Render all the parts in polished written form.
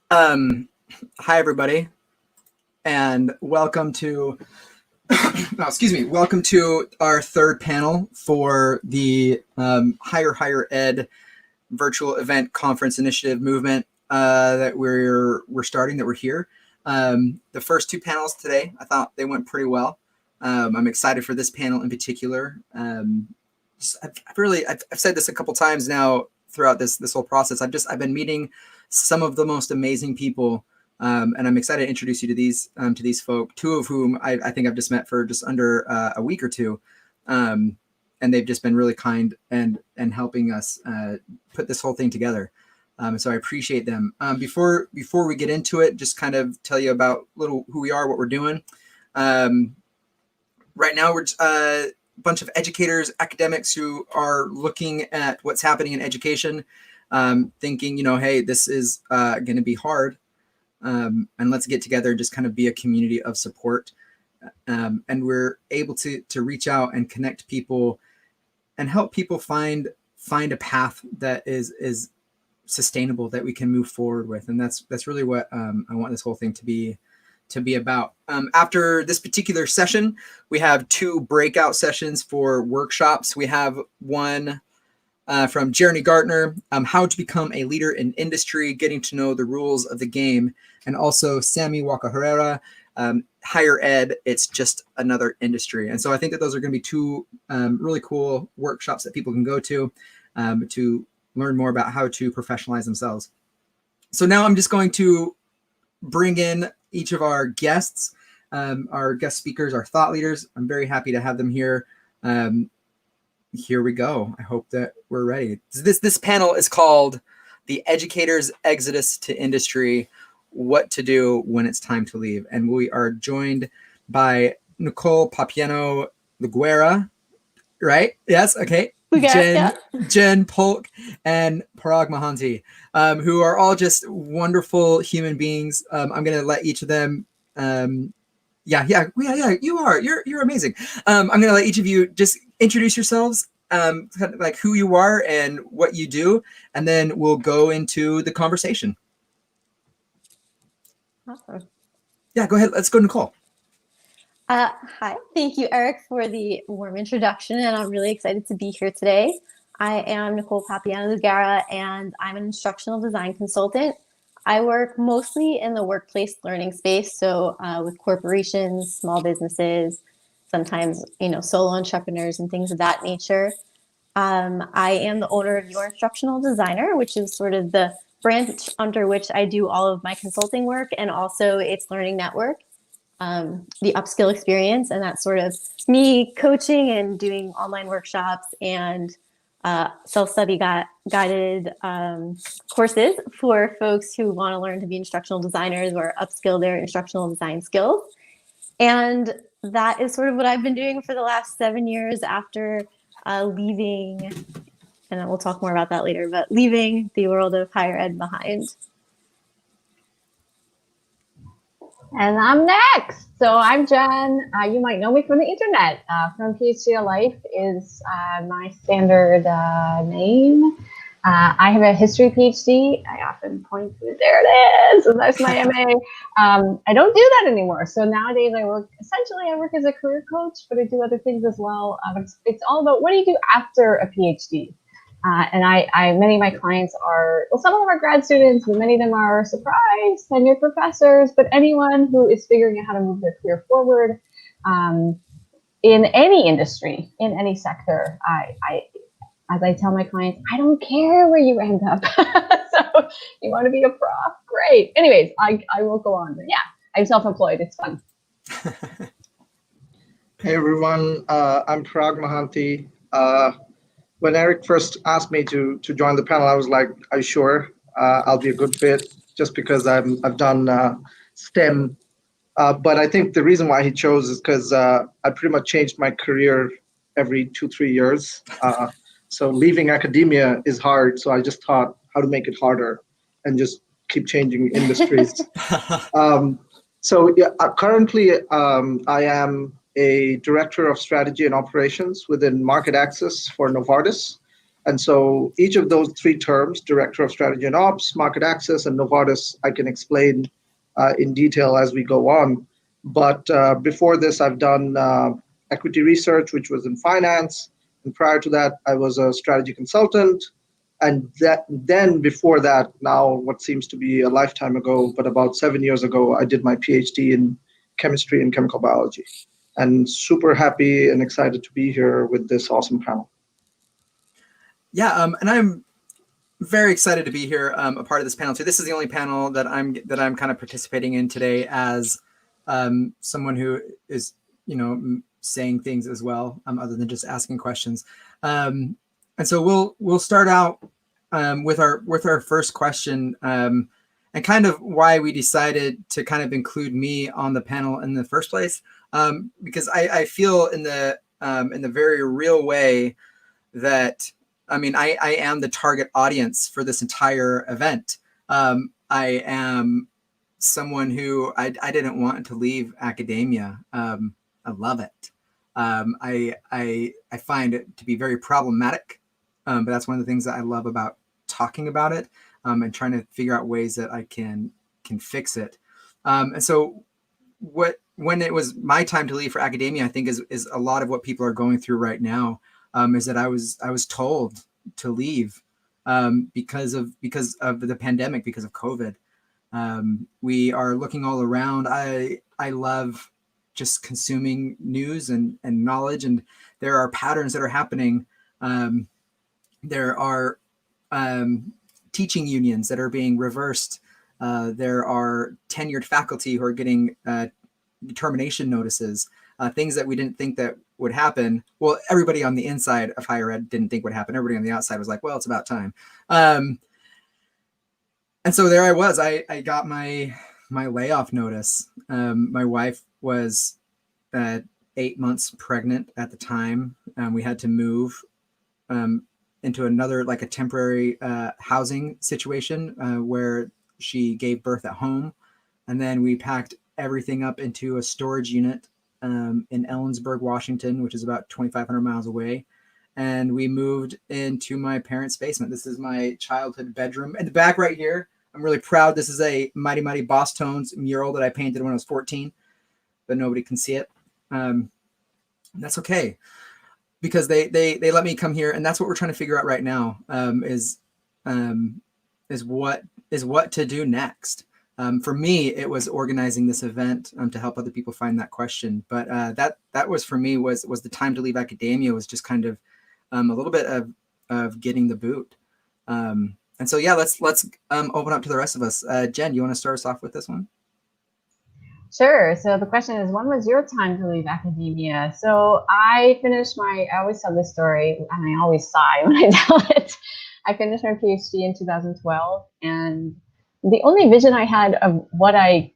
Hi, everybody, and welcome to welcome to our third panel for the Higher Ed virtual event conference initiative movement that we're starting. That we're here. The first two panels today, I thought they went pretty well. I'm excited for this panel in particular. I've said this a couple times now throughout this whole process. I've been meeting some of the most amazing people, and I'm excited to introduce you to these folk. Two of whom I think I've just met for just under a week or two, and they've just been really kind and helping us put this whole thing together. So I appreciate them. Before we get into it, just kind of tell you about who we are, what we're doing. Right now, we're a bunch of educators, academics who are looking at what's happening in education, thinking, hey, this is going to be hard, and let's get together and just kind of be a community of support. And we're able to reach out and connect people and help people find a path that is sustainable, that we can move forward with. And that's really what I want this whole thing to be about. After this particular session, we have two breakout sessions for workshops. We have one from Jeremy Gartner, How to Become a Leader in Industry, Getting to Know the Rules of the Game, and also Sammy Waka Herrera, Higher Ed, It's Just Another Industry. And so I think that those are going to be two really cool workshops that people can go to learn more about how to professionalize themselves. So now I'm just going to bring in each of our guests, our guest speakers, our thought leaders. I'm very happy to have them here. Here we go. I hope that we're ready. This panel is called The Educator's Exodus to Industry, What to Do When It's Time to Leave. And we are joined by Nicole Papaioannou Lugara, right? Yes, okay. Jen Polk and Parag Mahanti, who are all just wonderful human beings. I'm going to let each of them, you are. You're amazing. I'm going to let each of you just introduce yourselves, kind of like who you are and what you do, and then we'll go into the conversation. Awesome. Yeah, go ahead. Let's go, Nicole. Hi, thank you, Eric, for the warm introduction, and I'm really excited to be here today. I am Nicole Papaioannou Lugara, and I'm an instructional design consultant. I work mostly in the workplace learning space, so with corporations, small businesses, sometimes solo entrepreneurs and things of that nature. I am the owner of Your Instructional Designer, which is sort of the branch under which I do all of my consulting work, and also its learning network. The upskill experience, and that's sort of me coaching and doing online workshops and self-study guided courses for folks who want to learn to be instructional designers or upskill their instructional design skills. And that is sort of what I've been doing for the last 7 years after leaving, and then we'll talk more about that later, but leaving the world of higher ed behind. And I'm next. So I'm Jen. You might know me from the internet. From PhD of Life is my standard name. I have a history PhD. I often point to it. There it is. And that's my MA. I don't do that anymore. So nowadays I work as a career coach, but I do other things as well. It's all about what do you do after a PhD? And many of my clients are, well, some of them are grad students, but many of them are surprise tenured professors. But anyone who is figuring out how to move their career forward in any industry, in any sector, as I tell my clients, I don't care where you end up. So you want to be a prof? Great. Anyways, I will go on. But yeah, I'm self-employed. It's fun. Hey, everyone. I'm Parag Mahanti. When Eric first asked me to join the panel, I was like, "Are you sure I'll be a good fit?" Just because I've done STEM, but I think the reason why he chose is because I pretty much changed my career every 2-3 years. So leaving academia is hard. So I just thought how to make it harder and just keep changing industries. So yeah, currently I am a director of strategy and operations within market access for Novartis. And so each of those three terms, Director of Strategy and Ops, Market Access, and Novartis, I can explain in detail as we go on. But before this, I've done equity research, which was in finance. And prior to that, I was a strategy consultant. And then before that, now what seems to be a lifetime ago, but about 7 years ago, I did my PhD in chemistry and chemical biology. And super happy and excited to be here with this awesome panel. Yeah, and I'm very excited to be here, a part of this panel too. This is the only panel that I'm kind of participating in today as someone who is, saying things as well, other than just asking questions. And so we'll start out with our first question, and kind of why we decided to kind of include me on the panel in the first place, because I feel in the very real way that, I mean, I am the target audience for this entire event. I am someone who I didn't want to leave academia. I love it. I find it to be very problematic, but that's one of the things that I love about talking about it, and trying to figure out ways that I can fix it. And so when it was my time to leave for academia, I think is a lot of what people are going through right now. Is that I was told to leave because of the pandemic, because of COVID. We are looking all around. I love just consuming news and knowledge, and there are patterns that are happening. There are teaching unions that are being reversed. There are tenured faculty who are getting termination notices. Things that we didn't think that would happen. Well, everybody on the inside of higher ed didn't think would happen. Everybody on the outside was like, well, it's about time. And so there I was. I got my layoff notice. My wife was 8 months pregnant at the time. We had to move into another, like a temporary housing situation where she gave birth at home. And then we packed everything up into a storage unit in Ellensburg, Washington, which is about 2,500 miles away. And we moved into my parents' basement. This is my childhood bedroom. In the back right here, I'm really proud. This is a Mighty Mighty Boss Tones mural that I painted when I was 14, but nobody can see it. That's okay, because they let me come here, and that's what we're trying to figure out right now, is what to do next. For me, it was organizing this event to help other people find that question. But that was, for me, was the time to leave academia, was just kind of a little bit of getting the boot. And so, yeah, let's open up to the rest of us. Jen, you want to start us off with this one? Sure. So the question is, when was your time to leave academia? So I finished I always tell this story, and I always sigh when I tell it. I finished my PhD in 2012, and the only vision I had of what I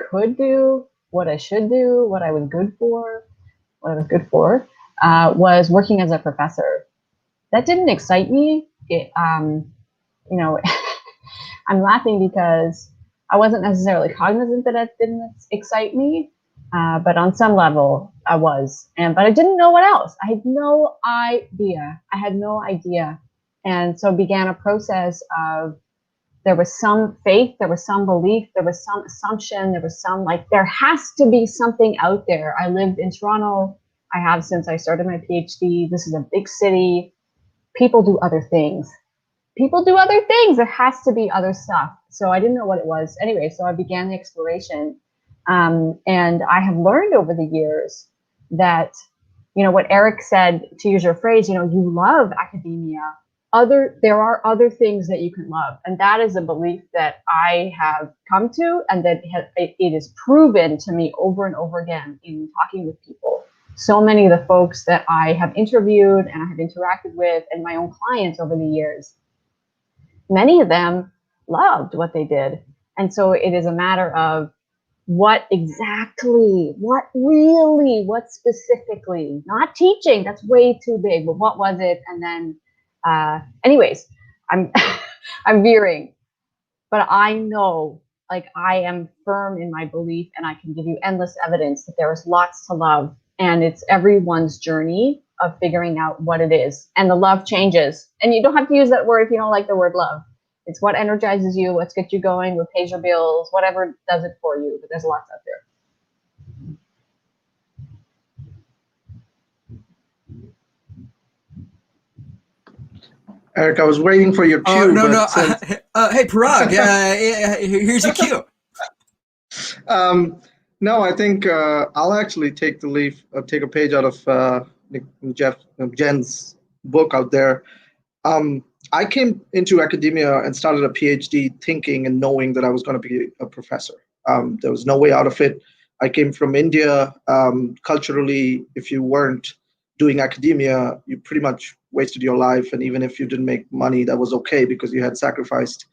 could do, what I should do, what I was good for, was working as a professor. That didn't excite me. I'm laughing because I wasn't necessarily cognizant that it didn't excite me, but on some level I was. But I didn't know what else. I had no idea. And so began a process of, there was some faith, there was some belief, there was some assumption, there was some, there has to be something out there. I lived in Toronto. I have since I started my PhD. This is a big city. People do other things. There has to be other stuff. So I didn't know what it was. Anyway, so I began the exploration. And I have learned over the years that, what Eric said, to use your phrase, you love academia. There are other things that you can love. And that is a belief that I have come to, and that it is proven to me over and over again in talking with people. So many of the folks that I have interviewed and I have interacted with, and my own clients over the years, many of them loved what they did. And so it is a matter of what exactly, what specifically, not teaching, that's way too big, but what was it? And then, anyways, I'm veering, but I know, I am firm in my belief, and I can give you endless evidence that there is lots to love, and it's everyone's journey of figuring out what it is. And the love changes. And you don't have to use that word if you don't like the word love. It's what energizes you, what gets you going, what pays your bills, whatever does it for you. But there's lots out there. Eric, I was waiting for your cue. Oh, no, no. Since, Hey, Parag, here's your cue. no, I think I'll actually take take a page out of Jen's book out there. I came into academia and started a PhD thinking and knowing that I was going to be a professor. There was no way out of it. I came from India. Culturally, if you weren't doing academia, you pretty much wasted your life. And even if you didn't make money, that was okay because you had sacrificed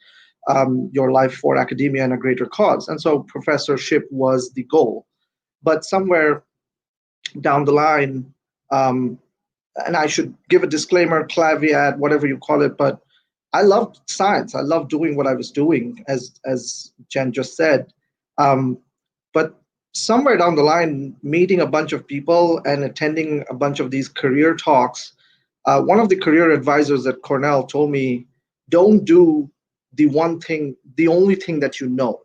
your life for academia and a greater cause. And so professorship was the goal. But somewhere down the line, and I should give a disclaimer, caveat, whatever you call it, but I loved science. I loved doing what I was doing, as Jen just said. But somewhere down the line, meeting a bunch of people and attending a bunch of these career talks, one of the career advisors at Cornell told me, don't do the only thing that you know.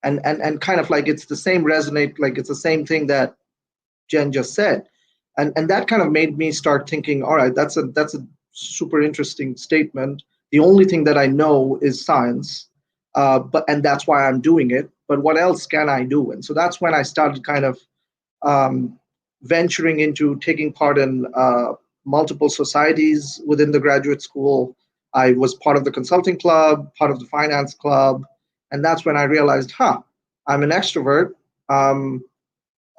And kind of like it's the same resonate, like it's the same thing that Jen just said. And that kind of made me start thinking, all right, that's a super interesting statement. The only thing that I know is science, and that's why I'm doing it. But what else can I do? And so that's when I started kind of venturing into taking part in multiple societies within the graduate school. I was part of the consulting club, part of the finance club, and that's when I realized, I'm an extrovert.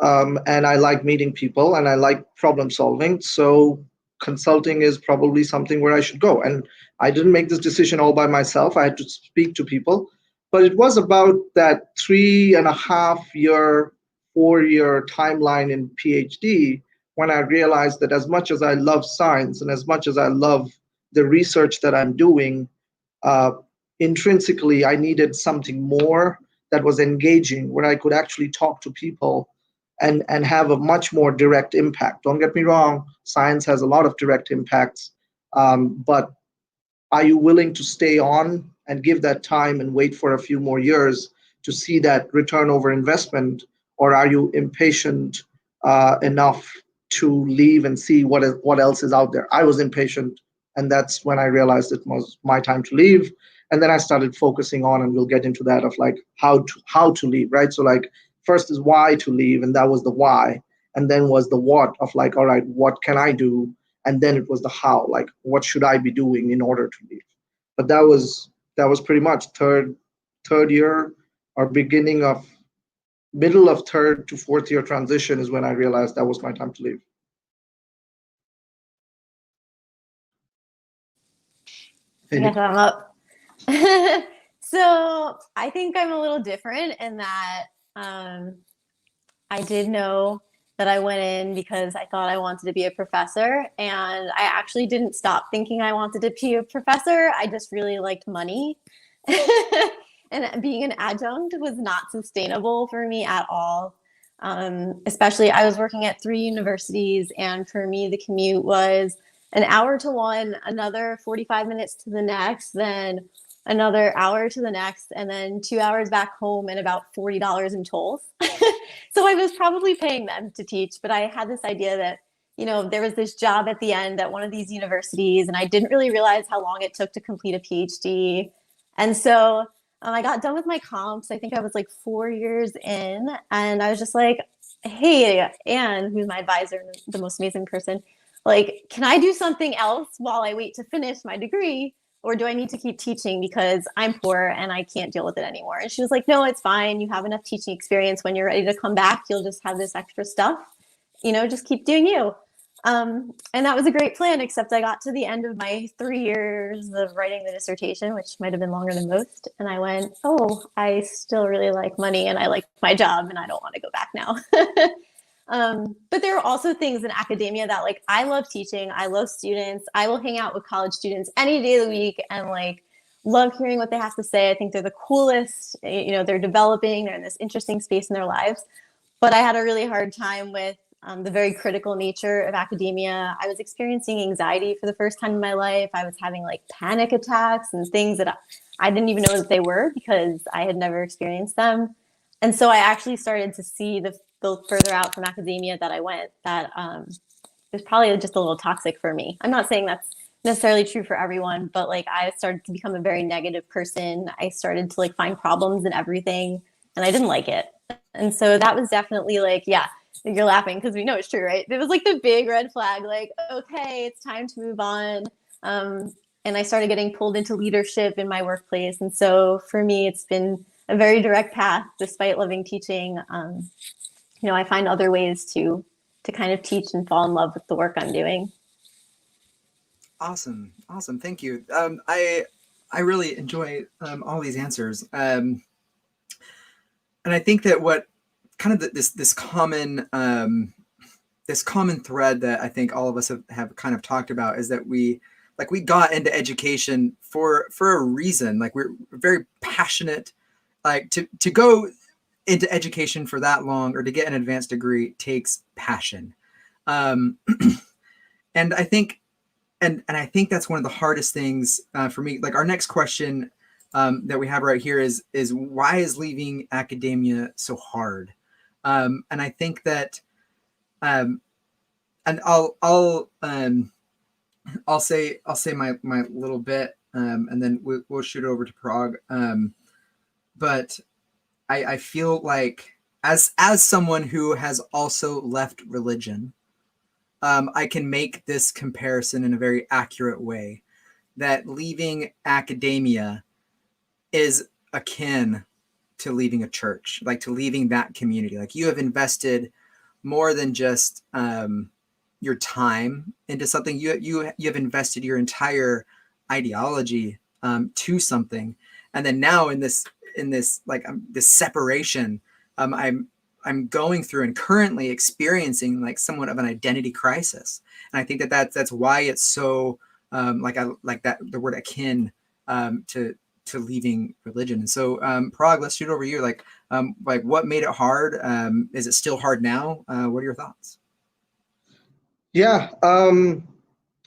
And I like meeting people and I like problem solving. So consulting is probably something where I should go. And I didn't make this decision all by myself. I had to speak to people. But it was about that 3.5 year, 4-year timeline in PhD when I realized that as much as I love science and as much as I love the research that I'm doing, intrinsically, I needed something more that was engaging, where I could actually talk to people and have a much more direct impact. Don't get me wrong, science has a lot of direct impacts, but are you willing to stay on and give that time and wait for a few more years to see that return over investment, or are you impatient enough to leave and see what else is out there? I was impatient, and that's when I realized it was my time to leave. And then I started focusing on, and we'll get into that, of like how to leave, right? So like first is why to leave, and that was the why, and then was the what of like, all right, what can I do? And then it was the how, like what should I be doing in order to leave? But that was pretty much third year or middle of third to fourth year transition is when I realized that was my time to leave. I guess I'm up. So I think I'm a little different in that I did know that I went in because I thought I wanted to be a professor, and I actually didn't stop thinking I wanted to be a professor. I just really liked money. And being an adjunct was not sustainable for me at all. Especially, I was working at 3 universities, and for me, the commute was an hour to one, another 45 minutes to the next, then another hour to the next, and then 2 hours back home, and about $40 in tolls. So I was probably paying them to teach, but I had this idea that, there was this job at the end at one of these universities, and I didn't really realize how long it took to complete a PhD. And so I got done with my comps. I think I was like 4 years in, and I was just like, hey, Anne, who's my advisor, the most amazing person, like, can I do something else while I wait to finish my degree? Or do I need to keep teaching because I'm poor and I can't deal with it anymore? And she was like, no, it's fine. You have enough teaching experience. When you're ready to come back, you'll just have this extra stuff. Just keep doing you. And that was a great plan, except I got to the end of my 3 years of writing the dissertation, which might have been longer than most. And I went, I still really like money and I like my job and I don't want to go back now. But there are also things in academia that, like, I love teaching. I love students. I will hang out with college students any day of the week and like love hearing what they have to say. I think they're the coolest. They're developing. They're in this interesting space in their lives. But I had a really hard time with the very critical nature of academia. I was experiencing anxiety for the first time in my life. I was having like panic attacks and things that I didn't even know that they were because I had never experienced them. And so I actually started to see the further out from academia that I went, that it was probably just a little toxic for me. I'm not saying that's necessarily true for everyone, but like I started to become a very negative person. I started to like find problems in everything, and I didn't like it. And so that was definitely like, yeah, you're laughing because we know it's true, right? It was like the big red flag, like, okay, it's time to move on. And I started getting pulled into leadership in my workplace. And so for me, it's been a very direct path, despite loving teaching. I find other ways to kind of teach and fall in love with the work I'm doing. Awesome. Thank you. I really enjoy all these answers. And I think that what kind of this common thread that I think all of us have kind of talked about is that we got into education for a reason. Like we're very passionate, like to go into education for that long or to get an advanced degree takes passion. And I think I think that's one of the hardest things for me. Like our next question that we have right here is why is leaving academia so hard? And I think that, and I'll say my little bit, and then we'll shoot it over to Parag. But I feel like as someone who has also left religion, I can make this comparison in a very accurate way, that leaving academia is akin to leaving a church, like to leaving that community. Like you have invested more than just your time into something. You have invested your entire ideology to something, and then now in this like this separation, I'm going through and currently experiencing like somewhat of an identity crisis. And I think that's why it's so like the word akin to leaving religion. And so Parag, let's shoot over you. Like what made it hard? Is it still hard now? What are your thoughts? Yeah.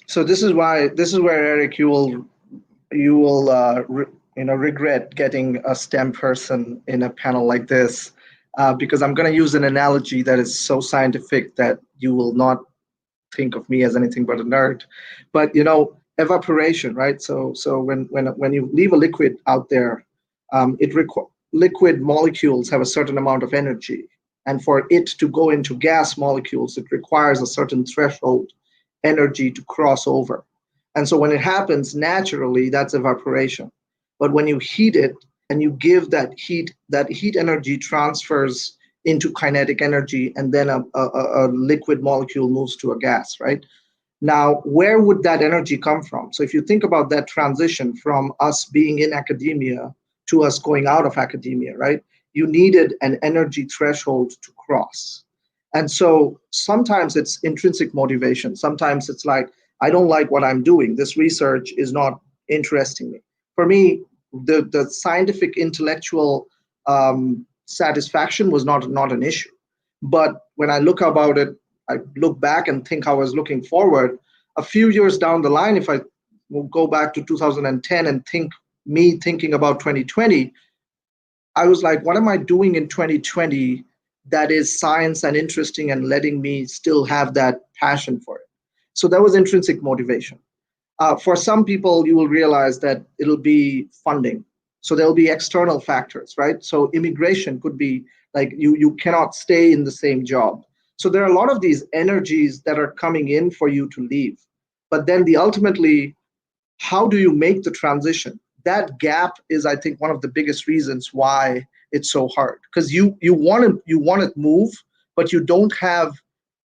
So this is where Eric, you will regret getting a STEM person in a panel like this, because I'm going to use an analogy that is so scientific that you will not think of me as anything but a nerd. But evaporation, right? So when you leave a liquid out there, liquid molecules have a certain amount of energy, and for it to go into gas molecules, it requires a certain threshold energy to cross over. And so when it happens naturally, that's evaporation. But when you heat it and you give that heat energy transfers into kinetic energy, and then a liquid molecule moves to a gas, right? Now, where would that energy come from? So if you think about that transition from us being in academia to us going out of academia, right? You needed an energy threshold to cross. And so sometimes it's intrinsic motivation. Sometimes it's like, I don't like what I'm doing. This research is not interesting me. For me, the scientific intellectual satisfaction was not an issue. But when I look about it, I look back and think I was looking forward. A few years down the line, if I will go back to 2010 and thinking about 2020, I was like, what am I doing in 2020 that is science and interesting and letting me still have that passion for it? So that was intrinsic motivation. For some people, you will realize that it'll be funding. So there'll be external factors, right? So immigration could be like you cannot stay in the same job. So there are a lot of these energies that are coming in for you to leave. But then ultimately, how do you make the transition? That gap is, I think, one of the biggest reasons why it's so hard. Because you want to move, but you don't have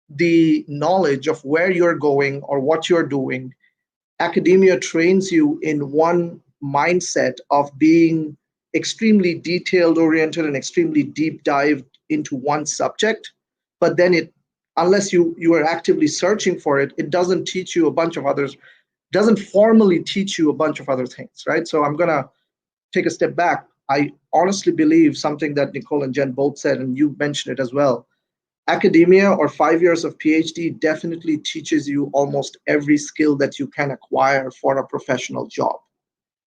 the knowledge of where you're going or what you're doing. Academia trains you in one mindset of being extremely detailed oriented and extremely deep dived into one subject, but then unless you are actively searching for it, it doesn't teach you a bunch of others, doesn't formally teach you a bunch of other things, right? So I'm gonna take a step back. I honestly believe something that Nicole and Jen both said, and you mentioned it as well. Academia or 5 years of PhD definitely teaches you almost every skill that you can acquire for a professional job.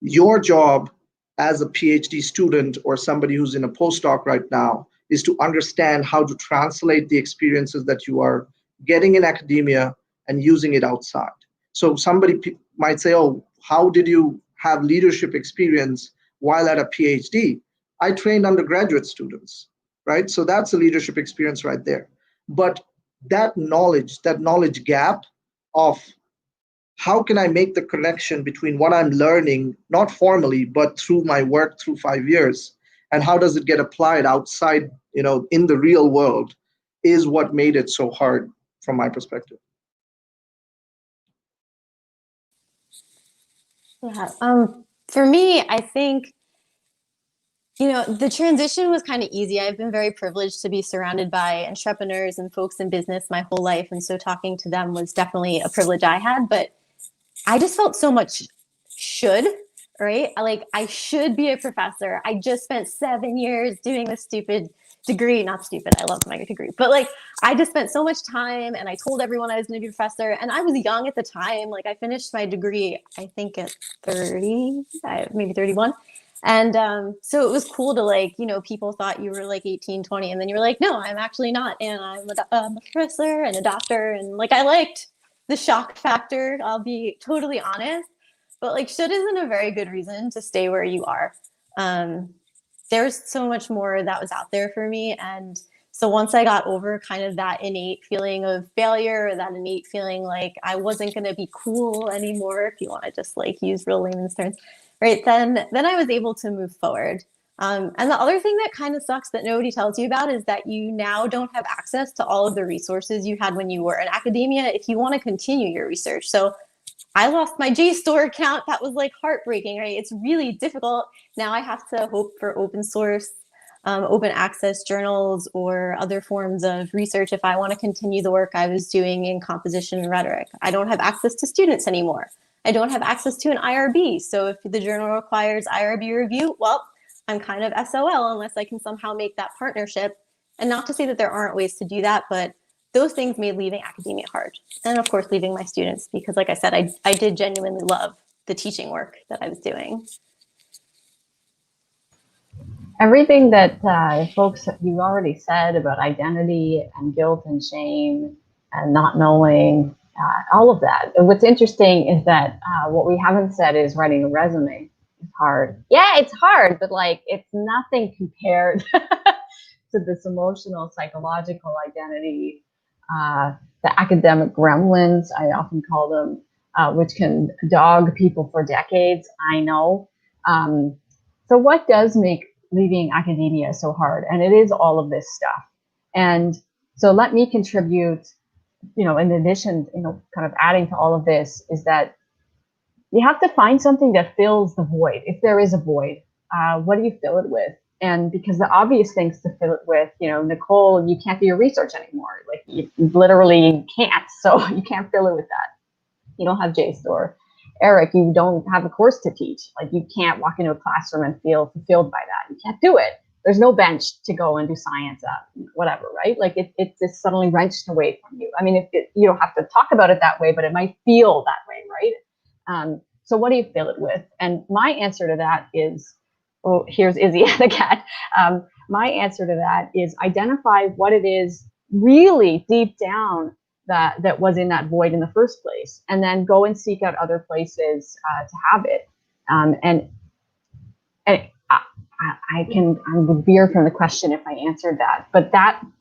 Your job as a PhD student or somebody who's in a postdoc right now is to understand how to translate the experiences that you are getting in academia and using it outside. So somebody might say, oh, how did you have leadership experience while at a PhD? I trained undergraduate students, right? So that's a leadership experience right there. But that knowledge gap of how can I make the connection between what I'm learning, not formally, but through my work through 5 years, and how does it get applied outside, in the real world, is what made it so hard from my perspective. Yeah. For me, I think, the transition was kind of easy. I've been very privileged to be surrounded by entrepreneurs and folks in business my whole life. And so talking to them was definitely a privilege I had. But I just felt so much should, right? I should be a professor. I just spent 7 years doing this stupid degree. Not stupid. I love my degree. But I just spent so much time and I told everyone I was going to be a professor. And I was young at the time. I finished my degree, I think at 30, maybe 31. And so it was cool to people thought you were 18, 20. And then you were like, no, I'm actually not. And I'm a professor and a doctor. And I liked the shock factor. I'll be totally honest. But should isn't a very good reason to stay where you are. There's so much more that was out there for me. And so once I got over kind of that innate feeling of failure, or that innate feeling like I wasn't going to be cool anymore, if you want to just use real layman's terms, right? Then I was able to move forward. And the other thing that kind of sucks that nobody tells you about is that you now don't have access to all of the resources you had when you were in academia if you want to continue your research. So I lost my JSTOR account. That was heartbreaking, right? It's really difficult. Now I have to hope for open source, open access journals or other forms of research if I want to continue the work I was doing in composition and rhetoric. I don't have access to students anymore. I don't have access to an IRB. So if the journal requires IRB review, well, I'm kind of SOL unless I can somehow make that partnership. And not to say that there aren't ways to do that, but those things made leaving academia hard. And of course, leaving my students, because like I said, I did genuinely love the teaching work that I was doing. Everything that folks you already said about identity and guilt and shame and not knowing, all of that. What's interesting is that what we haven't said is writing a resume is hard. Yeah, it's hard, but it's nothing compared to this emotional, psychological identity, the academic gremlins, I often call them, which can dog people for decades, I know. So what does make leaving academia so hard? And it is all of this stuff. And so let me contribute, in addition, kind of adding to all of this, is that you have to find something that fills the void. If there is a void, what do you fill it with? And because the obvious things to fill it with, Nicole, you can't do your research anymore. You literally can't. So you can't fill it with that. You don't have JSTOR. Eric, you don't have a course to teach. You can't walk into a classroom and feel fulfilled by that. You can't do it. There's no bench to go and do science at, whatever, right? It's just suddenly wrenched away from you. I mean, you don't have to talk about it that way, but it might feel that way, right? So what do you fill it with? And my answer to that is, oh, here's Izzy the cat. My answer to that is identify what it is really deep down that was in that void in the first place, and then go and seek out other places to have it. And I would veer from the question if I answered that, but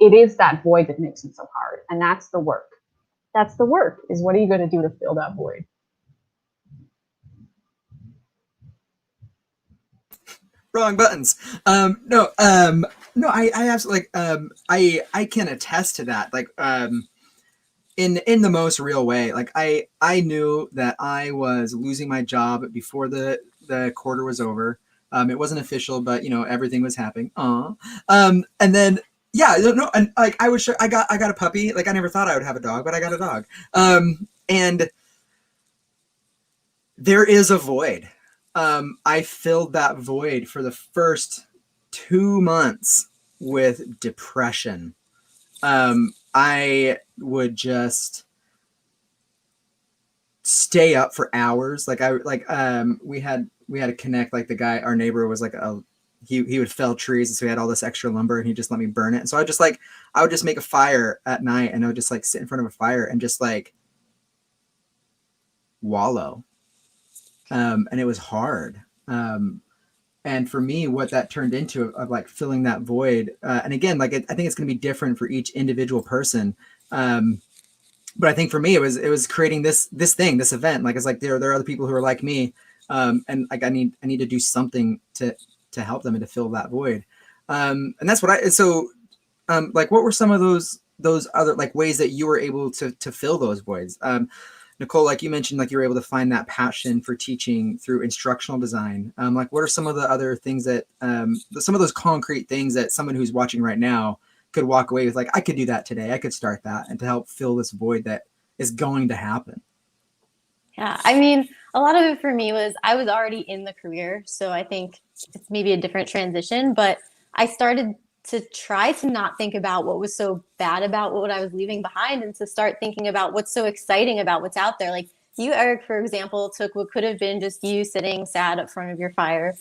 it is that void that makes it so hard, and that's the work. That's the work. Is what are you going to do to fill that void? Wrong buttons. No, I absolutely I can attest to that. In the most real way. I knew that I was losing my job before the quarter was over. It wasn't official, but everything was happening. And then and I was sure I got a puppy. I never thought I would have a dog, but I got a dog. And there is a void. I filled that void for the first 2 months with depression, I would just stay up for hours. Like we had to connect, like the guy, our neighbor was like he would fell trees, and so he had all this extra lumber, and he just let me burn it. And so I would just make a fire at night, and I would just like sit in front of a fire and just like wallow. And it was hard. And for me, what that turned into of like filling that void, and again, like I think it's going to be different for each individual person. But I think for me, it was creating this event. Like, it's like there are other people who are like me, and like I need to do something to help them and to fill that void. And that's what like, what were some of those other like ways that you were able to fill those voids? Nicole, like you mentioned, like you were able to find that passion for teaching through instructional design. Like, what are some of the other things that, some of those concrete things that someone who's watching right now could walk away with, like, I could do that today, I could start that, and to help fill this void that is going to happen? Yeah, I mean, a lot of it for me was I was already in the career, so I think it's maybe a different transition, but I started to try to not think about what was so bad about what I was leaving behind, and to start thinking about what's so exciting about what's out there. Like you, Eric, for example, took what could have been just you sitting sad up front of your fire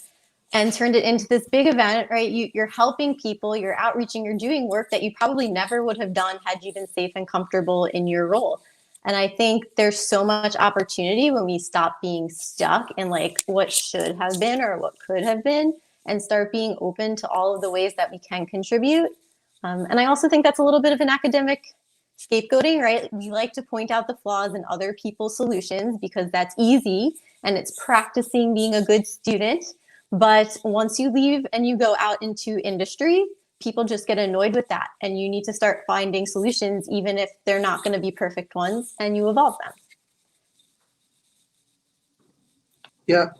and turned it into this big event, right? You're helping people, you're outreaching, you're doing work that you probably never would have done had you been safe and comfortable in your role. And I think there's so much opportunity when we stop being stuck in like what should have been or what could have been, and start being open to all of the ways that we can contribute. And I also think that's a little bit of an academic scapegoating, right? We like to point out the flaws in other people's solutions because that's easy and it's practicing being a good student. But once you leave and you go out into industry, people just get annoyed with that. And you need to start finding solutions, even if they're not going to be perfect ones, and you evolve them. Yeah.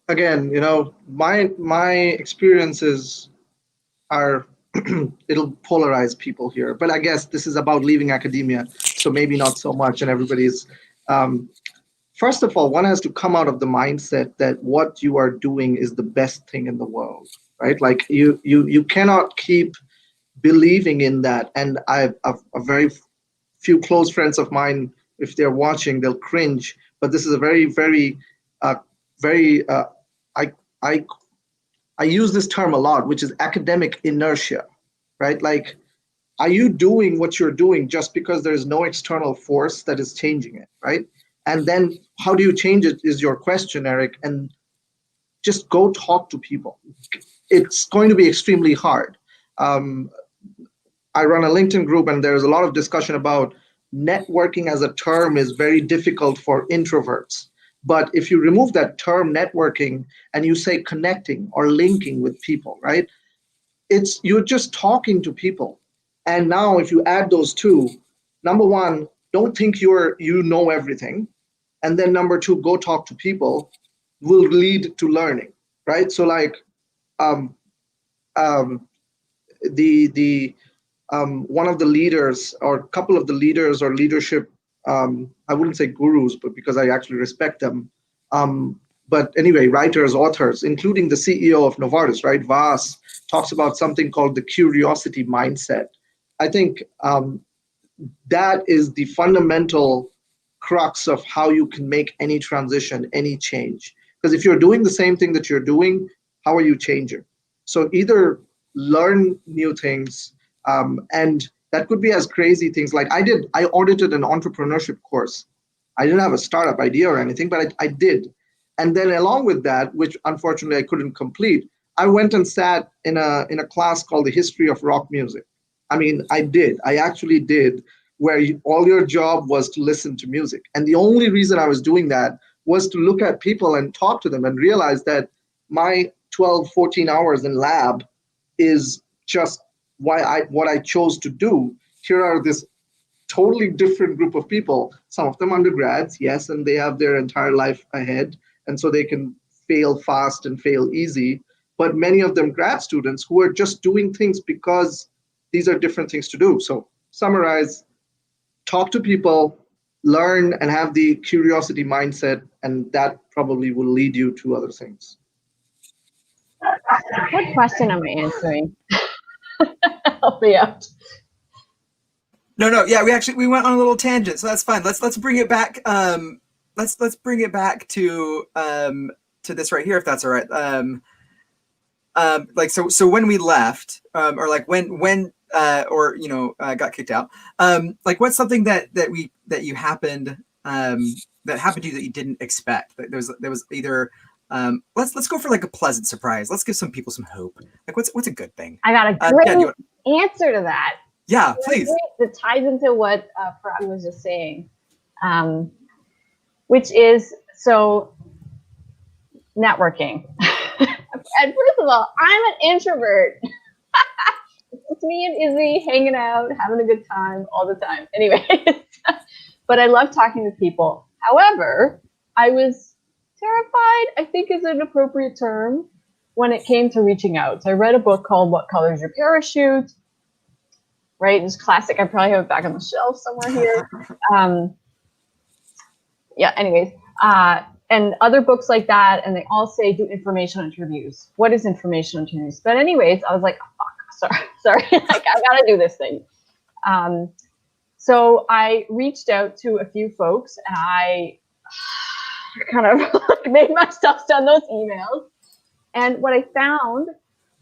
Again, my experiences are it'll polarize people here, but I guess this is about leaving academia, so maybe not so much. And everybody's first of all, one has to come out of the mindset that what you are doing is the best thing in the world, right? Like you cannot keep believing in that. And I've a very few close friends of mine, if they're watching, they'll cringe. But this is a very, very, I use this term a lot, which is academic inertia, right? Like, are you doing what you're doing just because there's no external force that is changing it, right? And then how do you change it is your question, Eric, and just go talk to people. It's going to be extremely hard. I run a LinkedIn group, and there's a lot of discussion about networking as a term is very difficult for introverts. But if you remove that term networking and you say connecting or linking with people, right? You're just talking to people. And now if you add those two, number one, don't think you know everything. And then number two, go talk to people will lead to learning, right? So like one of the leaders or a couple of the leaders or leadership, I wouldn't say gurus, but because I actually respect them. But anyway, writers, authors, including the CEO of Novartis, right? Vas talks about something called the curiosity mindset. I think that is the fundamental crux of how you can make any transition, any change. Because if you're doing the same thing that you're doing, how are you changing? So either learn new things, and that could be as crazy things like I audited an entrepreneurship course. I didn't have a startup idea or anything, but I did. And then along with that, which unfortunately I couldn't complete, I went and sat in a class called the History of Rock Music. I mean, I actually did, where all your job was to listen to music. And the only reason I was doing that was to look at people and talk to them and realize that my 12, 14 hours in lab is just what I chose to do. Here are this totally different group of people, some of them undergrads, yes, and they have their entire life ahead, and so they can fail fast and fail easy, but many of them grad students who are just doing things because these are different things to do. So summarize, talk to people, learn, and have the curiosity mindset, and that probably will lead you to other things. What question am I answering? Help me out. No. Yeah, we went on a little tangent, so that's fine. Let's bring it back. Let's bring it back to this right here, if that's all right. Like so when we left, or like when got kicked out. Like what's something that you happened that happened to you that you didn't expect? There was either let's go for like a pleasant surprise. Let's give some people some hope. Like what's a good thing? I got a great answer to that. Yeah, please. That ties into what Parag was just saying, which is networking. And first of all, I'm an introvert. It's me and Izzy hanging out, having a good time all the time. Anyways, but I love talking to people. However, I was terrified, I think is an appropriate term, when it came to reaching out. So I read a book called What Color is Your Parachute? Right? It's classic. I probably have it back on the shelf somewhere here. Yeah, anyways. And other books like that, and they all say do informational interviews. What is informational interviews? But anyways, I was like, oh, fuck, sorry, like I gotta do this thing. So I reached out to a few folks, and I kind of made myself send those emails. And what I found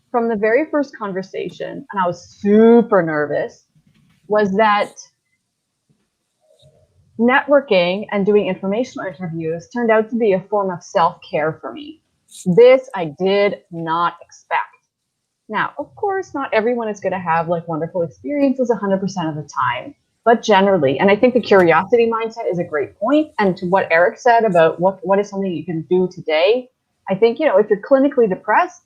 from the very first conversation, and I was super nervous, was that networking and doing informational interviews turned out to be a form of self-care for me. This I did not expect. Now, of course, not everyone is going to have like wonderful experiences 100% of the time, but generally, and I think the curiosity mindset is a great point. And to what Eric said about what is something you can do today, I think, if you're clinically depressed,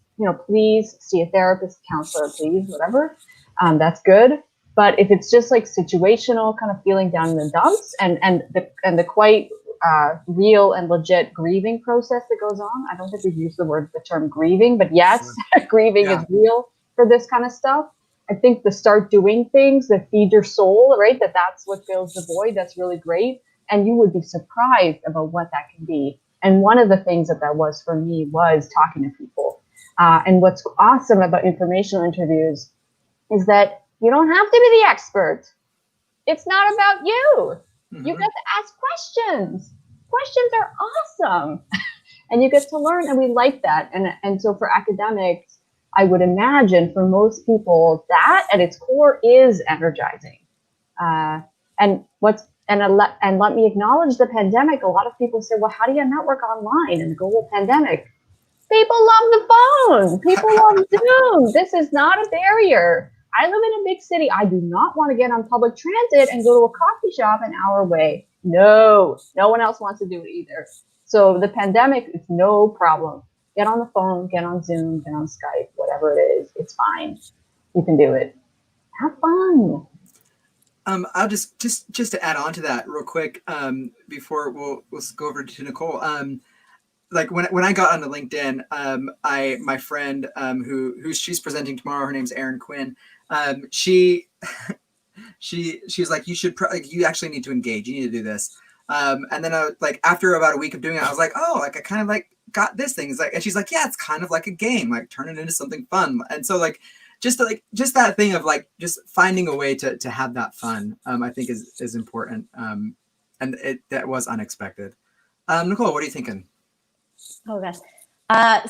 please see a therapist, counselor, please, whatever. That's good. But if it's just like situational, kind of feeling down in the dumps, and the quite real and legit grieving process that goes on, I don't think we've used the term grieving, but yes, grieving is real for this kind of stuff. I think to start doing things that feed your soul, right? That's what fills the void. That's really great, and you would be surprised about what that can be. And one of the things that was for me was talking to people. And what's awesome about informational interviews is that you don't have to be the expert. It's not about you. Mm-hmm. You get to ask questions. Questions are awesome. And you get to learn, and we like that. And so for academics, I would imagine for most people that at its core is energizing. And let me acknowledge the pandemic. A lot of people say, well, how do you network online in the global pandemic? People love the phone. People love Zoom. This is not a barrier. I live in a big city. I do not want to get on public transit and go to a coffee shop an hour away. No one else wants to do it either. So the pandemic is no problem. Get on the phone, get on Zoom, get on Skype, whatever it is. It's fine. You can do it. Have fun. I'll just to add on to that real quick, before we'll go over to Nicole. Like when I got onto LinkedIn, my friend who she's presenting tomorrow, her name's Erin Quinn. She's like, you actually need to engage. You need to do this. And then after about a week of doing it, I was like, oh, like I kind of like got this thing. It's like, and she's like, yeah, it's kind of like a game, like turn it into something fun. And so just that thing of like just finding a way to have that fun, I think is important. And that was unexpected. Nicole, what are you thinking? Oh gosh.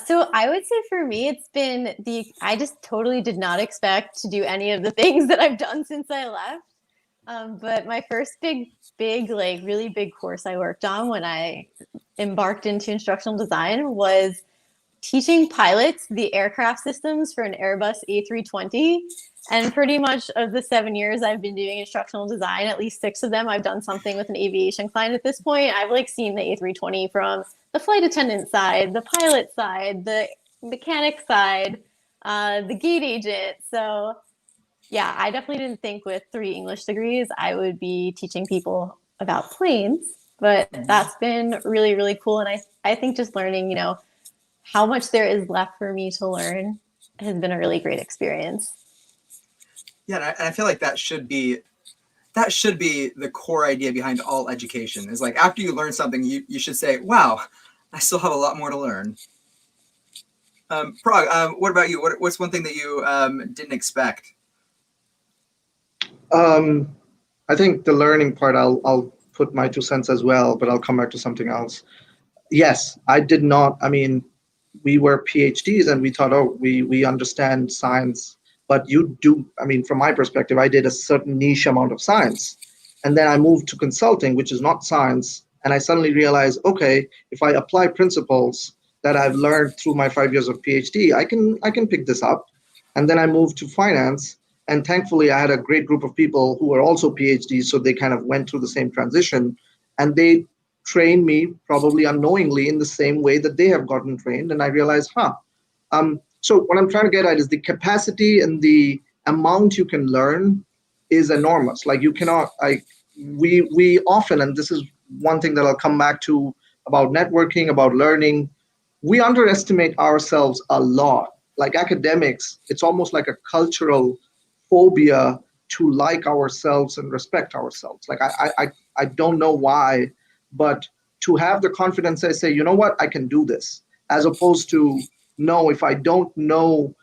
So I would say for me, it's been I just totally did not expect to do any of the things that I've done since I left. But my first big, like really big course I worked on when I embarked into instructional design was teaching pilots the aircraft systems for an Airbus A320. And pretty much of the 7 years I've been doing instructional design, at least 6 of them, I've done something with an aviation client at this point. I've like seen the A320 from the flight attendant side, the pilot side, the mechanic side, the gate agent. So yeah, I definitely didn't think with 3 English degrees I would be teaching people about planes, but that's been really, really cool. And I think just learning, how much there is left for me to learn has been a really great experience. Yeah, and I feel like that should be the core idea behind all education. Is like after you learn something, you should say, wow, I still have a lot more to learn. Parag, what about you? What's one thing that you didn't expect? I think the learning part, I'll put my 2 cents as well, but I'll come back to something else. Yes, I did not. I mean, we were PhDs and we thought, oh, we understand science, but you do. I mean, from my perspective, I did a certain niche amount of science, and then I moved to consulting, which is not science, and I suddenly realized, okay, if I apply principles that I've learned through my 5 years of PhD, I can pick this up, and then I moved to finance. And thankfully, I had a great group of people who were also PhDs, so they kind of went through the same transition, and they trained me probably unknowingly in the same way that they have gotten trained. And I realized, so what I'm trying to get at is the capacity and the amount you can learn is enormous. Like you cannot, we often, and this is one thing that I'll come back to about networking, about learning, we underestimate ourselves a lot. Like academics, it's almost like a cultural phobia to like ourselves and respect ourselves. Like I don't know why, but to have the confidence, I say, you know what, I can do this, as opposed to, no, if I don't know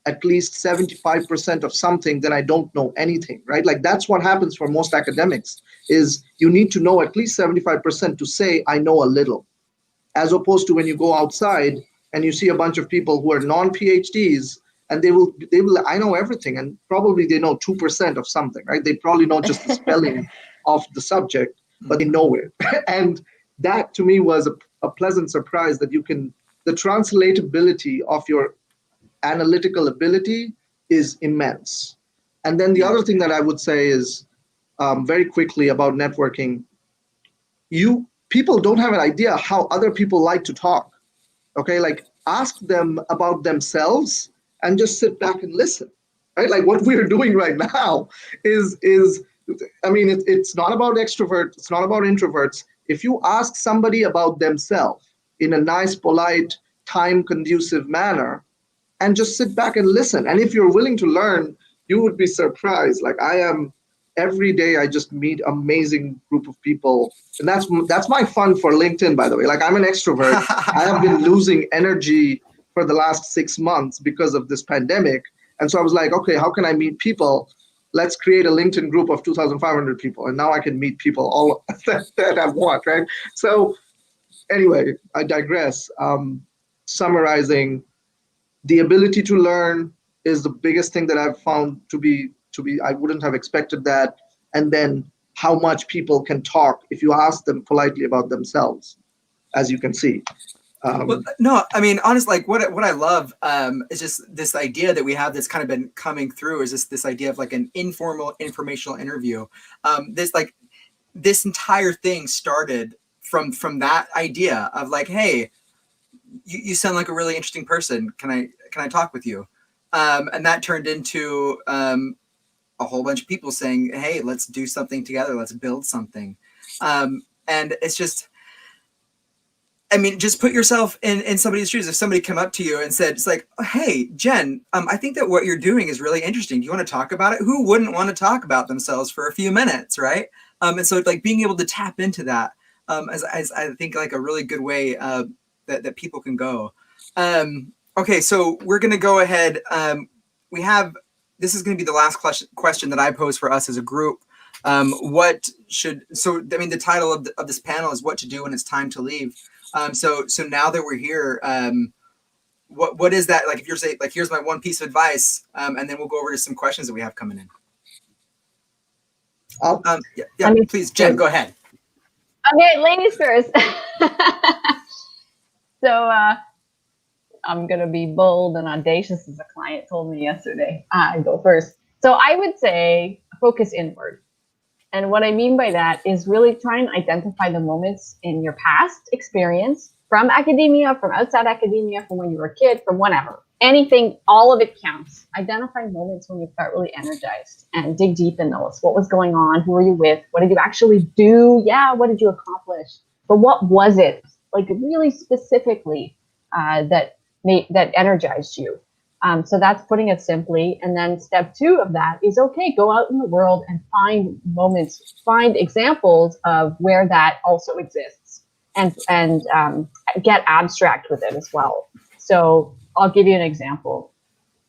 at least 75% of something, then I don't know anything, right? Like that's what happens for most academics, is you need to know at least 75% to say, I know a little, as opposed to when you go outside and you see a bunch of people who are non-PhDs and they will, I know everything, and probably they know 2% of something, right? They probably know just the spelling of the subject, but they know it. And that to me was a pleasant surprise, that the translatability of your analytical ability is immense. And then the other thing that I would say is very quickly about networking, people don't have an idea how other people like to talk. Okay, like ask them about themselves and just sit back and listen, right? Like what we're doing right now is I mean, it's not about extroverts, it's not about introverts. If you ask somebody about themselves in a nice, polite, time-conducive manner, and just sit back and listen, and if you're willing to learn, you would be surprised. Like I am, every day I just meet amazing group of people, and that's my fun for LinkedIn, by the way. Like I'm an extrovert. I have been losing energy for the last 6 months because of this pandemic, and so I was like, okay, how can I meet people? Let's create a LinkedIn group of 2,500 people, and now I can meet people all that I want, right? So anyway, I digress. Summarizing, the ability to learn is the biggest thing that I've found to be, I wouldn't have expected that. And then how much people can talk if you ask them politely about themselves, as you can see. Well, no, I mean, honestly, like what I love is just this idea that we have that's kind of been coming through, is this idea of like an informal informational interview. This entire thing started from that idea of like, hey, you sound like a really interesting person. Can I talk with you? And that turned into a whole bunch of people saying, hey, let's do something together. Let's build something. And it's just, I mean, just put yourself in somebody's shoes. If somebody came up to you and said, it's like, hey, Jen, I think that what you're doing is really interesting. Do you want to talk about it? Who wouldn't want to talk about themselves for a few minutes, right? And so like being able to tap into that as I think like a really good way that people can go. Okay, so we're going to go ahead. This is going to be the last question that I pose for us as a group. I mean, the title of this panel is What to Do When It's Time to Leave. So now that we're here, what is that? Like if you're saying, like, here's my one piece of advice, and then we'll go over to some questions that we have coming in. Please, Jen, go ahead. Okay, ladies first. So I'm going to be bold and audacious, as a client told me yesterday. I go first. So I would say focus inward. And what I mean by that is really try and identify the moments in your past experience, from academia, from outside academia, from when you were a kid, from whatever. Anything, all of it counts. Identify moments when you felt really energized and dig deep in those. What was going on? Who were you with? What did you actually do? Yeah, what did you accomplish? But what was it, like really specifically, that energized you? So that's putting it simply. And then step 2 of that is, okay, go out in the world and find moments, find examples of where that also exists, and get abstract with it as well. So I'll give you an example.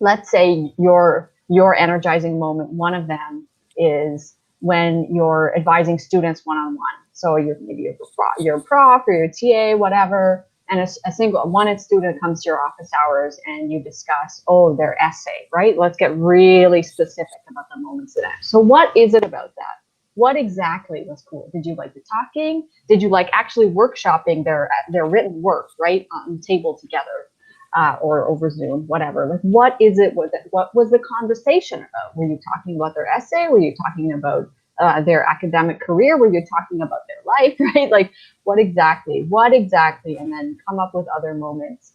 Let's say your energizing moment, one of them is when you're advising students one-on-one. So maybe you're a prof or your TA, whatever, and one student comes to your office hours and you discuss, their essay, right? Let's get really specific about the moments of that. So what is it about that? What exactly was cool? Did you like the talking? Did you like actually workshopping their written work, right, on the table together, or over Zoom, whatever? Like, what is it? What was the conversation about? Were you talking about their essay? Were you talking about their academic career? Were you talking about their life, right? Like, what exactly? And then come up with other moments.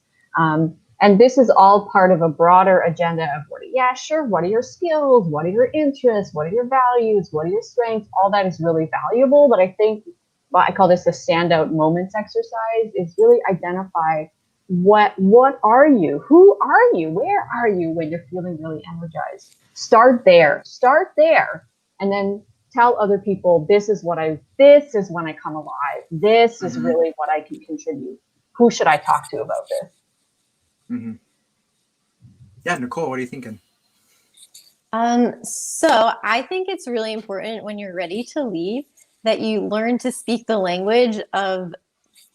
And this is all part of a broader agenda of what are your skills? What are your interests? What are your values? What are your strengths? All that is really valuable. But I think I call this the standout moments exercise, is really identify what are you? Who are you? Where are you when you're feeling really energized? Start there. And then tell other people, this is when I come alive. This is really what I can contribute. Who should I talk to about this? Mm-hmm. Yeah, Nicole, what are you thinking? So I think it's really important when you're ready to leave that you learn to speak the language of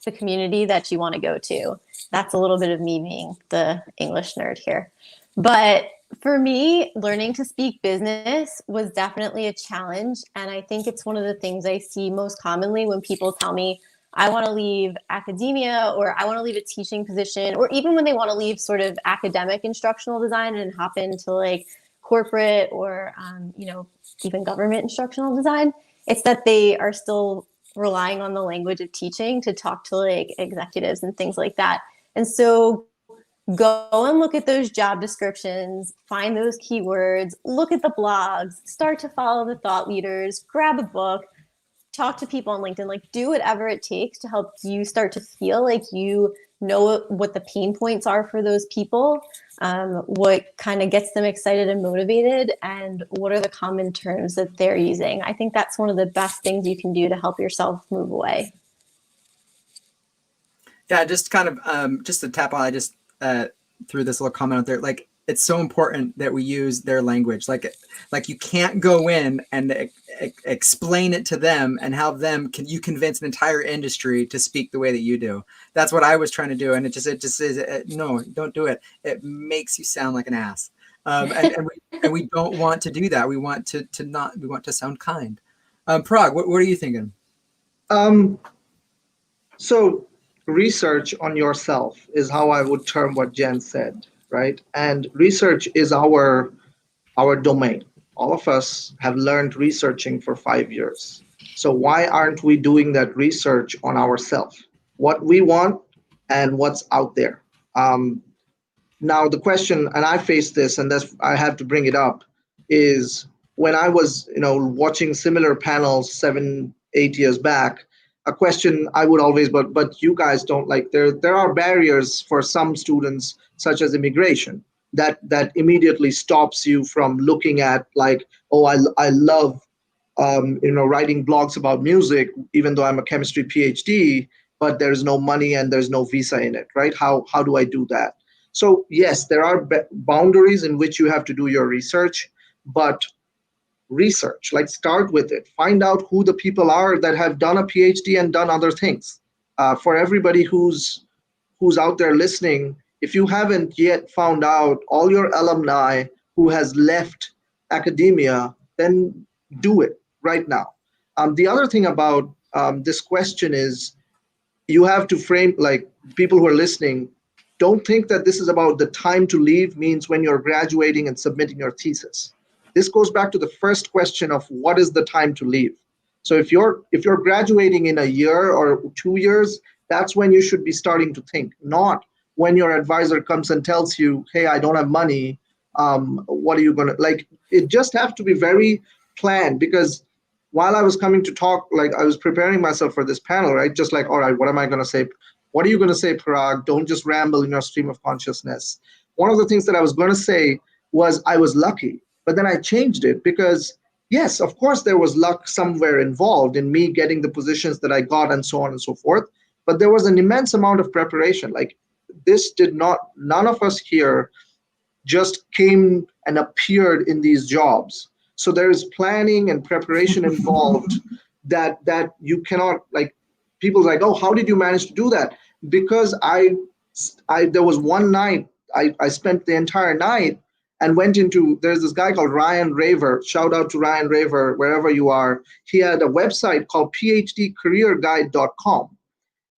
the community that you want to go to. That's a little bit of me being the English nerd here. But for me, learning to speak business was definitely a challenge. And I think it's one of the things I see most commonly when people tell me, I want to leave academia, or I want to leave a teaching position, or even when they want to leave sort of academic instructional design and hop into like corporate or, even government instructional design. It's that they are still relying on the language of teaching to talk to like executives and things like that. And so go and look at those job descriptions, find those keywords, look at the blogs, start to follow the thought leaders, grab a book, talk to people on LinkedIn, like do whatever it takes to help you start to feel like you know what the pain points are for those people, what kind of gets them excited and motivated, and what are the common terms that they're using. I think that's one of the best things you can do to help yourself move away. Yeah, just kind of just to tap on, I just threw this little comment out there. Like, it's so important that we use their language. Like you can't go in and explain it to them and have them you convince an entire industry to speak the way that you do. That's what I was trying to do, and it just is no, don't do it. It makes you sound like an ass, and we don't want to do that. We want to sound kind. Parag, what are you thinking? So research on yourself is how I would term what Jen said, right? And research is our domain. All of us have learned researching for 5 years. So why aren't we doing that research on ourselves? What we want and what's out there. Now the question, and I face this, and I have to bring it up, is when I was watching similar panels 7-8 years back, a question I would always, but you guys don't, like, there are barriers for some students, such as immigration, that immediately stops you from looking at, like, I love writing blogs about music, even though I'm a chemistry PhD, but there's no money and there's no visa in it, right? How do I do that? So yes, there are boundaries in which you have to do your research, but research, like, start with it. Find out who the people are that have done a PhD and done other things. For everybody who's out there listening, if you haven't yet found out all your alumni who has left academia, then do it right now. The other thing about this question is, you have to frame, like, people who are listening, don't think that this is about the time to leave means when you're graduating and submitting your thesis. This goes back to the first question of what is the time to leave. So if you're graduating in a year or 2 years, that's when you should be starting to think, not when your advisor comes and tells you, hey, I don't have money. What are you going to, like, it just have to be very planned. Because while I was coming to talk, like, I was preparing myself for this panel, right? Just like, all right, what am I going to say? What are you going to say, Parag? Don't just ramble in your stream of consciousness. One of the things that I was going to say was I was lucky, but then I changed it because, yes, of course, there was luck somewhere involved in me getting the positions that I got and so on and so forth. But there was an immense amount of preparation. Like, none of us here just came and appeared in these jobs. So there is planning and preparation involved that you cannot, like, people's like, oh, how did you manage to do that? Because there was one night I spent the entire night and went into, there's this guy called Ryan Raver. Shout out to Ryan Raver, wherever you are. He had a website called PhDcareerGuide.com.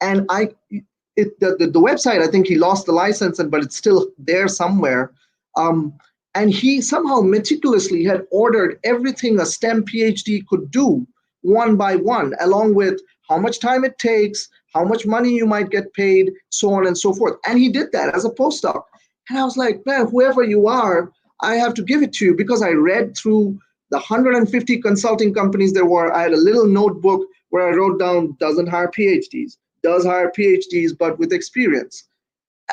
And the website, I think he lost the license, but it's still there somewhere. And he somehow meticulously had ordered everything a STEM PhD could do one by one, along with how much time it takes, how much money you might get paid, so on and so forth. And he did that as a postdoc. And I was like, man, whoever you are, I have to give it to you, because I read through the 150 consulting companies there were. I had a little notebook where I wrote down, doesn't hire PhDs, does hire PhDs, but with experience.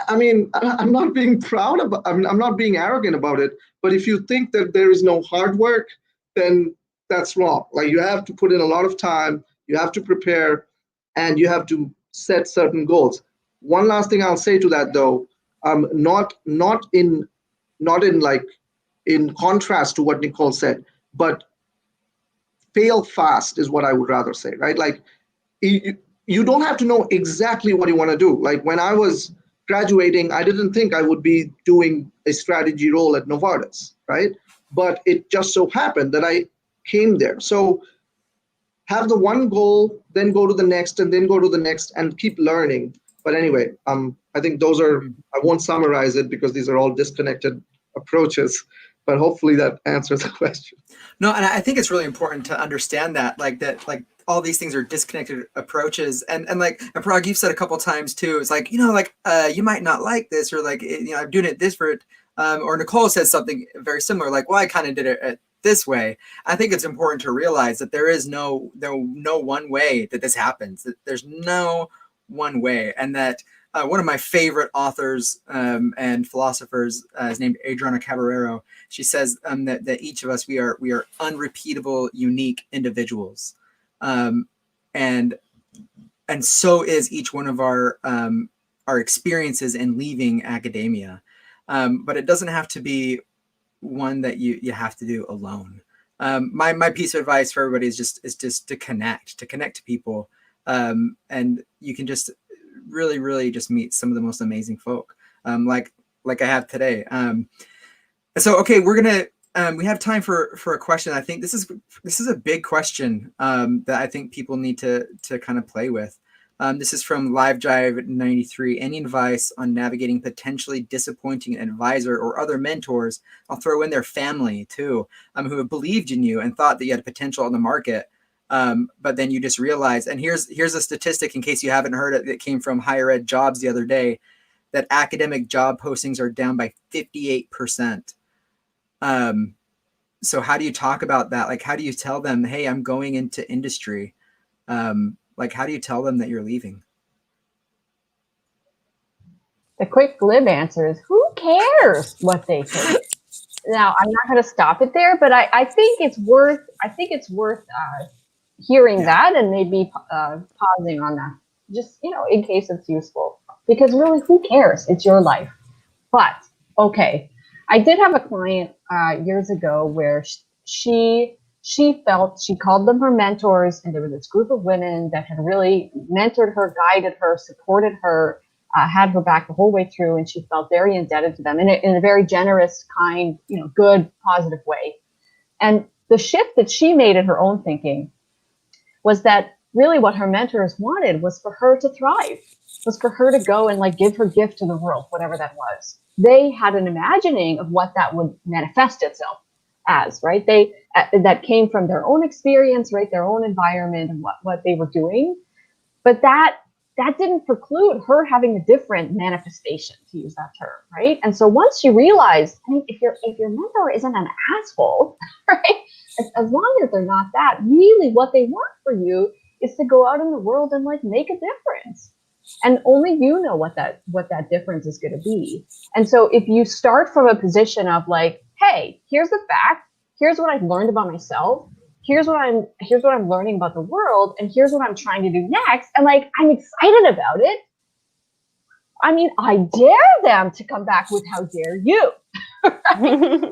I mean, I'm not being proud about, I'm not being arrogant about it, but if you think that there is no hard work, then that's wrong. Like, you have to put in a lot of time, you have to prepare, and you have to set certain goals. One last thing I'll say to that, though, not in contrast to what Nicole said, but fail fast is what I would rather say, right? Like, you don't have to know exactly what you want to do. Like, when I was graduating, I didn't think I would be doing a strategy role at Novartis, right? But it just so happened that I came there. So have the one goal, then go to the next, and then go to the next, and keep learning. But anyway, I think those are, I won't summarize it because these are all disconnected approaches, but hopefully that answers the question. No, and I think it's really important to understand that, like all these things are disconnected approaches, and Parag, you've said a couple times too. It's like, you might not like this, or like, I'm doing it this for it. Or Nicole says something very similar, like, well, I kind of did it this way. I think it's important to realize that there is no one way that this happens. That there's no one way, and that one of my favorite authors and philosophers is named Adriana Caballero. She says that each of us, we are unrepeatable, unique individuals, and so is each one of our experiences in leaving academia. But it doesn't have to be one that you have to do alone. My piece of advice for everybody is just to connect to people, and you can just really just meet some of the most amazing folk, like I have today. So okay, we're gonna we have time for a question. I think this is a big question that I think people need to kind of play with. This is from Live Jive 93. Any advice on navigating potentially disappointing advisor or other mentors? I'll throw in their family too, who have believed in you and thought that you had potential on the market, but then you just realize. And here's a statistic in case you haven't heard it, that came from Higher Ed Jobs the other day, that academic job postings are down by 58%. So how do you talk about that? Like, how do you tell them, hey, I'm going into industry? Like, how do you tell them that you're leaving? The quick glib answer is, who cares what they think? Now, I'm not going to stop it there, but I think it's worth hearing that, and maybe pausing on that, just, in case it's useful. Because really, who cares? It's your life. But okay, I did have a client years ago where she felt, she called them her mentors, and there was this group of women that had really mentored her, guided her, supported her, had her back the whole way through, and she felt very indebted to them in a very generous, kind, good, positive way. And the shift that she made in her own thinking was that really what her mentors wanted was for her to thrive, was for her to go and give her gift to the world, whatever that was. They had an imagining of what that would manifest itself as, right? That came from their own experience, right? Their own environment and what they were doing. But that didn't preclude her having a different manifestation, to use that term, right? And so once you realize, if your mentor isn't an asshole, right? As long as they're not that, really what they want for you is to go out in the world and make a difference. And only you know what that difference is going to be. And so if you start from a position of hey, here's the fact, here's what I've learned about myself, here's what I'm learning about the world, and here's what I'm trying to do next, and I'm excited about it. I mean, I dare them to come back with, how dare you? Right?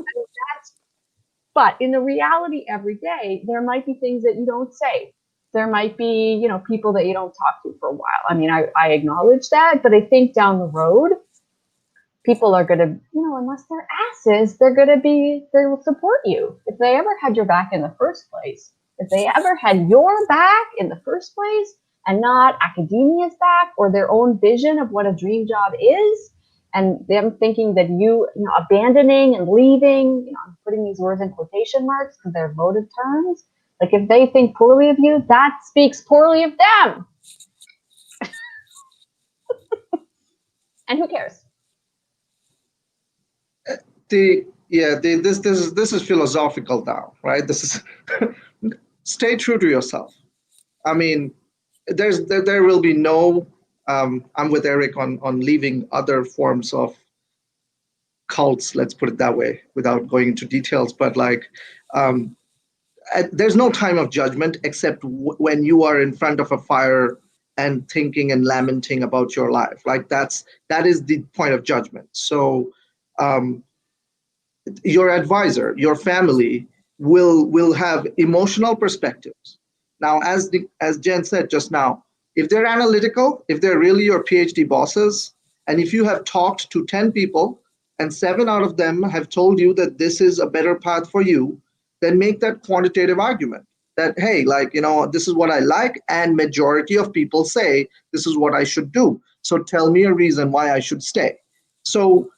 But in the reality every day, there might be things that you don't say. There might be, you know, people that you don't talk to for a while. I mean, I acknowledge that, but I think down the road, people are going to, you know, unless they're asses, they will support you. If they ever had your back in the first place, if they ever had your back in the first place and not academia's back or their own vision of what a dream job is, and them thinking that you know, abandoning and leaving, you know, I'm putting these words in quotation marks because they're loaded terms. Like if they think poorly of you, that speaks poorly of them. And who cares? This is philosophical now, right? This is stay true to yourself. I mean, there will be no. I'm with Eric on leaving other forms of cults. Let's put it that way, without going into details. But like, there's no time of judgment except when you are in front of a fire and thinking and lamenting about your life. Like that is the point of judgment. So. Your advisor, your family will have emotional perspectives. Now, as Jen said just now, if they're analytical, if they're really your PhD bosses, and if you have talked to 10 people and 7 out of them have told you that this is a better path for you, then make that quantitative argument that, hey, like, you know, this is what I like, and majority of people say this is what I should do. So tell me a reason why I should stay. So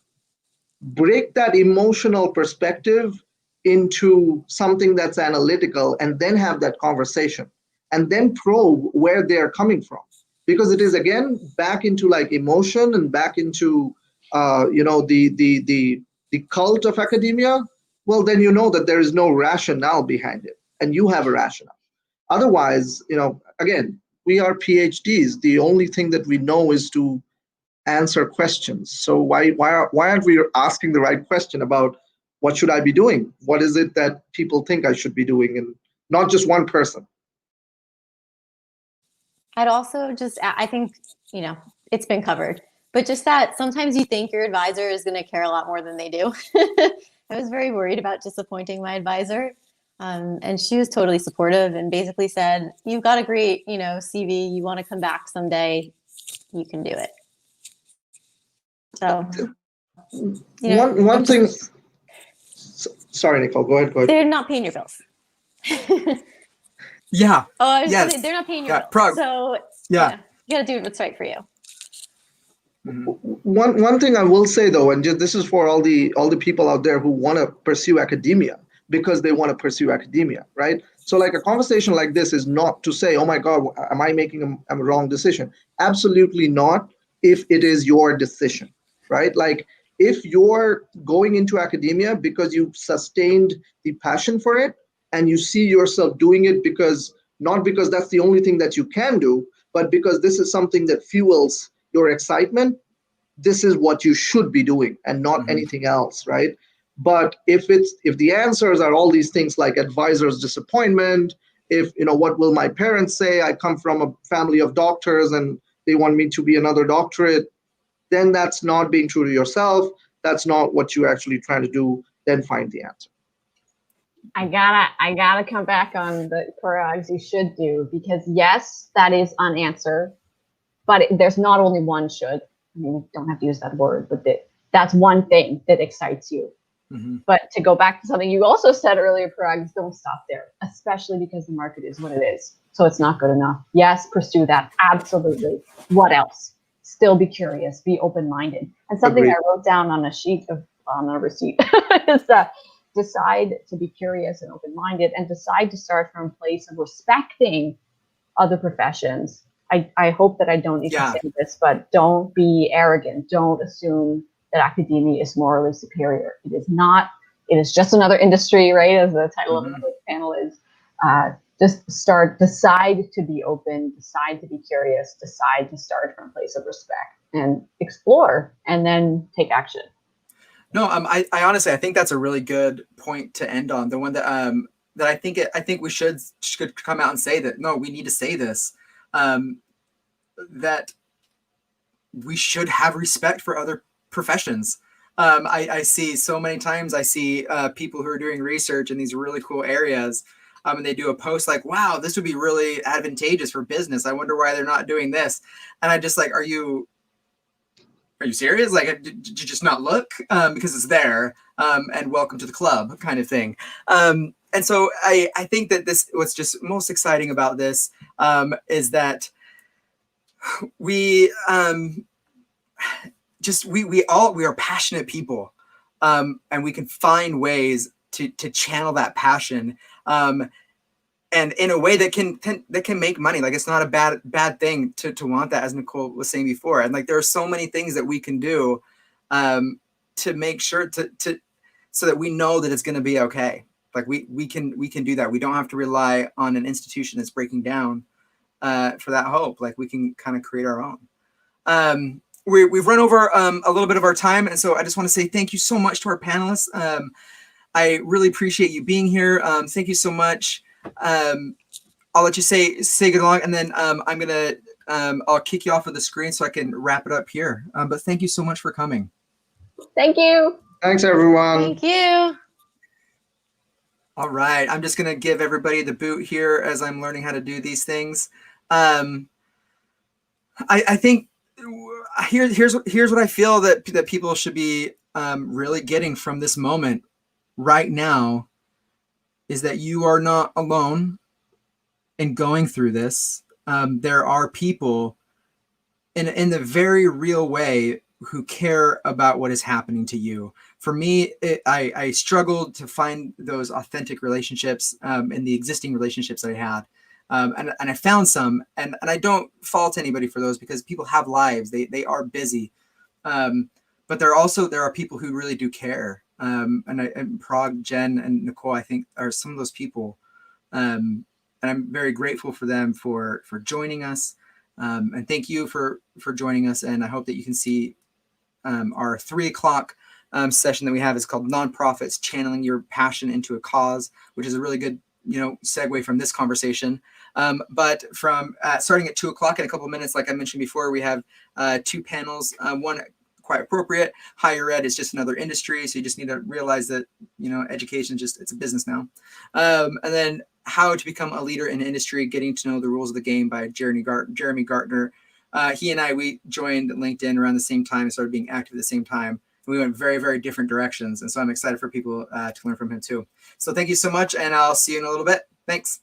break that emotional perspective into something that's analytical and then have that conversation and then probe where they're coming from, because it is again back into like emotion and back into you know, the cult of academia. Well, then you know that there is no rationale behind it and you have a rationale. Otherwise, you know, again, we are PhDs. The only thing that we know is to answer questions. So why aren't we asking the right question about what should I be doing? What is it that people think I should be doing, and not just one person? I'd also just, I think, you know, it's been covered, but just that sometimes you think your advisor is going to care a lot more than they do. I was very worried about disappointing my advisor. And she was totally supportive and basically said, you've got a great, you know, CV. You want to come back someday, you can do it. So, you know, one thing. Sorry, Nicole. Go ahead. They're not paying your bills. Yeah. Oh, I was yes. gonna say, they're not paying your bills. Parag. So yeah, you got to do what's right for you. One thing I will say though, and just, this is for all the people out there who want to pursue academia because they want to pursue academia, right? So like a conversation like this is not to say, oh my God, am I making a wrong decision? Absolutely not. If it is your decision, right? Like if you're going into academia because you've sustained the passion for it and you see yourself doing it because, not because that's the only thing that you can do, but because this is something that fuels your excitement, this is what you should be doing and not anything else, right? But if the answers are all these things like advisor's disappointment, if, you know, what will my parents say? I come from a family of doctors and they want me to be another doctorate, then that's not being true to yourself. That's not what you're actually trying to do. Then find the answer. I gotta come back on the Parags you should do, because yes, that is unanswered, but there's not only one should. I mean, you don't have to use that word, but that's one thing that excites you. But to go back to something you also said earlier, Parag, don't stop there, especially because the market is what it is. So it's not good enough. Yes, pursue that. Absolutely. What else? Still be curious, be open-minded. And something I wrote down on a receipt is that decide to be curious and open-minded, and decide to start from a place of respecting other professions. I hope that I don't need to say this, but don't be arrogant. Don't assume that academia is morally superior. It is not. It is just another industry, right? As the title of the panel is. Decide to be open, decide to be curious, decide to start from a place of respect and explore, and then take action. No, I honestly, I think that's a really good point to end on. The one that I think we should come out and say that, no, we need to say this, that we should have respect for other professions. I see so many times, I see people who are doing research in these really cool areas, and they do a post like, wow, this would be really advantageous for business. I wonder why they're not doing this. And I just like, are you serious? Like, did you just not look? Because it's there, and welcome to the club kind of thing. And so I think that what's just most exciting about this is that we we are passionate people, and we can find ways to channel that passion, and in a way that can make money. Like, it's not a bad thing to want that, as Nicole was saying before. And like, there are so many things that we can do to make sure so that we know that it's going to be okay. Like, we can do that. We don't have to rely on an institution that's breaking down for that hope. Like, we can kind of create our own. We've run over a little bit of our time, and so I just want to say thank you so much to our panelists. I really appreciate you being here. Thank you so much. I'll let you say good luck, and then I'll kick you off of the screen so I can wrap it up here. But thank you so much for coming. Thank you. Thanks, everyone. Thank you. All right, I'm just gonna give everybody the boot here as I'm learning how to do these things. I think here's what I feel that people should be really getting from this moment right now, is that you are not alone in going through this. There are people in the very real way who care about what is happening to you. For me, I struggled to find those authentic relationships in the existing relationships that I had. And I found some, and I don't fault anybody for those, because people have lives, they are busy. But there are people who really do care. And Parag, Jen, and Nicole, I think, are some of those people. And I'm very grateful for them for joining us. And thank you for joining us. And I hope that you can see our 3 o'clock session that we have is called Nonprofits Channeling Your Passion into a Cause, which is a really good segue from this conversation. But from starting at 2 o'clock in a couple of minutes, like I mentioned before, we have 2 panels. One quite appropriate. Higher ed is just another industry, so you just need to realize that education it's a business now. And then How to Become a Leader in Industry: Getting to Know the Rules of the Game by Jeremy Gartner. He and we joined LinkedIn around the same time and started being active at the same time. We went very, very different directions, and so I'm excited for people to learn from him too. So thank you so much, and I'll see you in a little bit. Thanks.